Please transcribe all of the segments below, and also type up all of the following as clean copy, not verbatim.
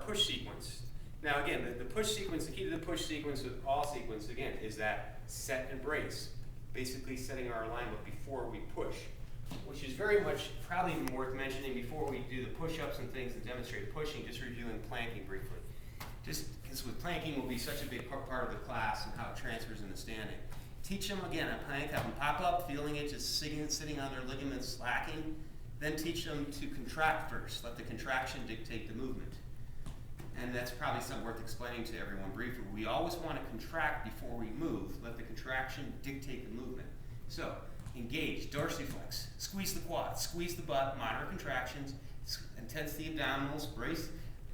push sequence. Now again, the push sequence, the key to the push sequence with all sequence, again, is that set and brace. Basically setting our alignment before we push, which is very much probably worth mentioning before we do the push-ups and things and demonstrate pushing, just reviewing planking briefly. Just because with planking will be such a big part of the class and how it transfers into standing. Teach them again a plank, have them pop up, feeling it, just sitting on their ligaments slacking. Then teach them to contract first. Let the contraction dictate the movement. And that's probably something worth explaining to everyone briefly. We always want to contract before we move. Let the contraction dictate the movement. So, engage, dorsiflex, squeeze the quads, squeeze the butt, moderate contractions, intense the abdominals, brace,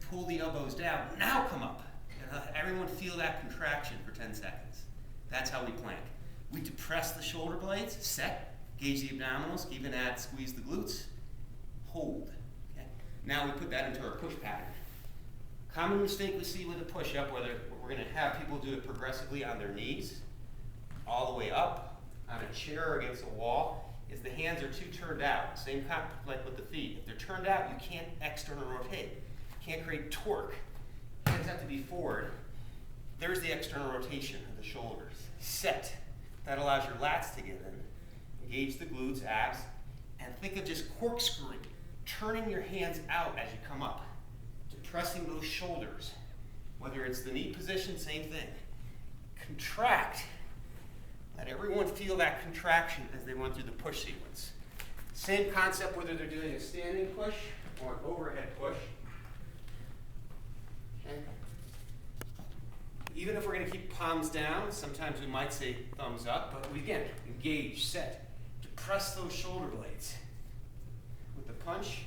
pull the elbows down. Now come up. And everyone feel that contraction for 10 seconds. That's how we plank. We depress the shoulder blades, set, engage the abdominals, even add, squeeze the glutes, hold. Okay? Now we put that into our push pattern. Common mistake we see with a push-up, whether we're going to have people do it progressively on their knees, all the way up, on a chair or against a wall, is the hands are too turned out. Same concept like with the feet. If they're turned out, you can't external rotate. You can't create torque. Hands have to be forward. There's the external rotation of the shoulders. Set. That allows your lats to get in. Engage the glutes, abs, and think of just corkscrewing, turning your hands out as you come up, depressing those shoulders. Whether it's the knee position, same thing. Contract. Let everyone feel that contraction as they went through the push sequence. Same concept whether they're doing a standing push or an overhead push. Okay. Even if we're going to keep palms down, sometimes we might say thumbs up, but we again, engage, set, depress those shoulder blades. With the punch,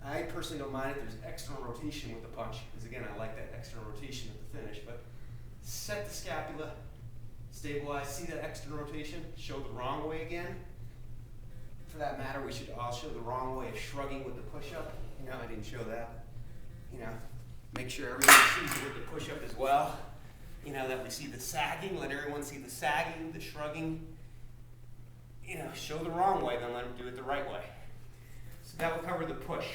I personally don't mind if there's external rotation with the punch, because again, I like that external rotation at the finish, but set the scapula, stabilize, see that external rotation, show the wrong way again. For that matter, we should all show the wrong way of shrugging with the push-up. You know, I didn't show that. You know, make sure everyone sees it with the push-up as well. You know, that we see the sagging, let everyone see the sagging, the shrugging. You know, show the wrong way, then let them do it the right way. So that will cover the push.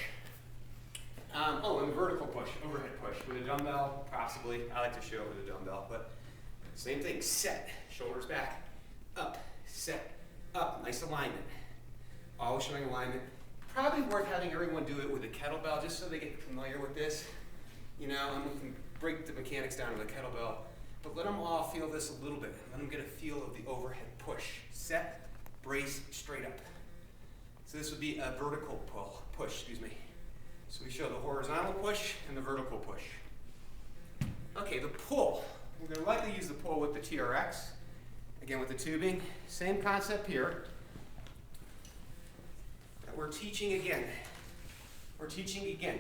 And vertical push, overhead push. With a dumbbell, possibly. I like to show it with a dumbbell, but same thing, set, shoulders back, up, set, up, nice alignment. Always showing alignment. Probably worth having everyone do it with a kettlebell, just so they get familiar with this. You know, and we can break the mechanics down to the kettlebell, but let them all feel this a little bit. Let them get a feel of the overhead push. Set, brace, straight up. So this would be a vertical push. So we show the horizontal push and the vertical push. Okay, the pull. We're going to likely use the pull with the TRX. Again, with the tubing, same concept here. We're teaching again.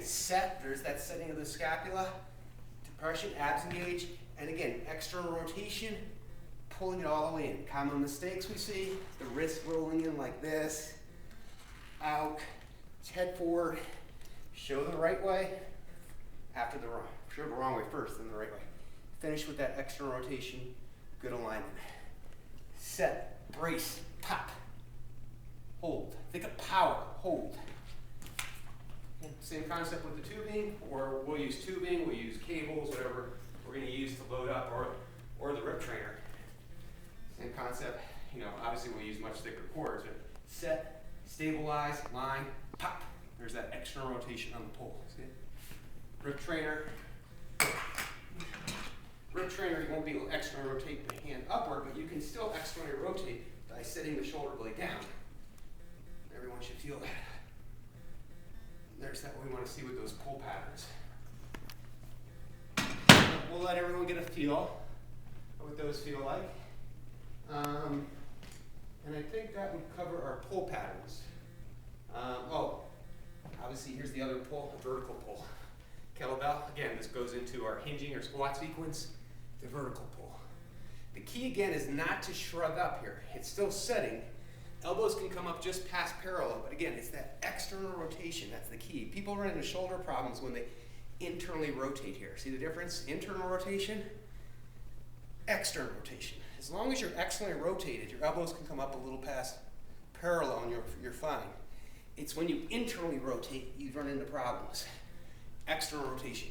Set, there's that setting of the scapula, depression, abs engage, and again, external rotation, pulling it all the way in. Common mistakes we see, the wrist rolling in like this, out, head forward, show the right way, show the wrong way first, then the right way. Finish with that external rotation, good alignment. Set, brace, pop, hold. Think of power, hold. Same concept with the tubing, or we'll use tubing, we'll use cables, whatever we're going to use to load up, or the rip trainer. Same concept, you know, obviously we'll use much thicker cords, but set, stabilize, line, pop. There's that external rotation on the pull. See it? Rip trainer, you won't be able to externally rotate the hand upward, but you can still externally rotate by setting the shoulder blade down. Everyone should feel that. There's that we want to see with those pull patterns. We'll let everyone get a feel of what those feel like. And I think that would cover our pull patterns. Obviously here's the other pull, a vertical pull. Kettlebell, again, this goes into our hinging or squat sequence, the vertical pull. The key again is not to shrug up here. It's still setting. Elbows can come up just past parallel, but again, it's that external rotation, that's the key. People run into shoulder problems when they internally rotate here. See the difference? Internal rotation, external rotation. As long as you're externally rotated, your elbows can come up a little past parallel and you're fine. It's when you internally rotate, you run into problems. External rotation.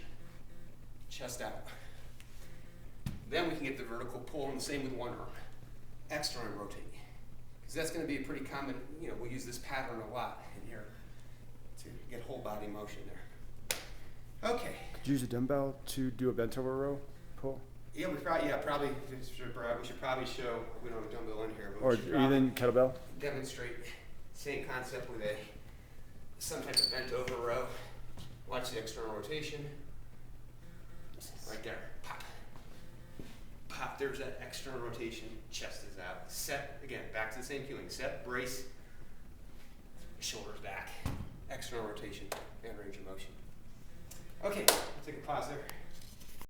chest out. Then we can get the vertical pull, and the same with one arm. Extra arm rotate. Because that's going to be a pretty common, we'll use this pattern a lot in here to get whole body motion there. Okay. Could you use a dumbbell to do a bent over row pull? Yeah, we should probably show, we don't have a dumbbell in here, but Or we should probably even kettlebell? demonstrate same concept with some type of bent over row. Watch the external rotation. Right there. Pop. Pop. There's that external rotation. Chest is out. Set. Again, back to the same cueing. Set, brace, shoulders back. External rotation and range of motion. Okay, I'll take a pause there.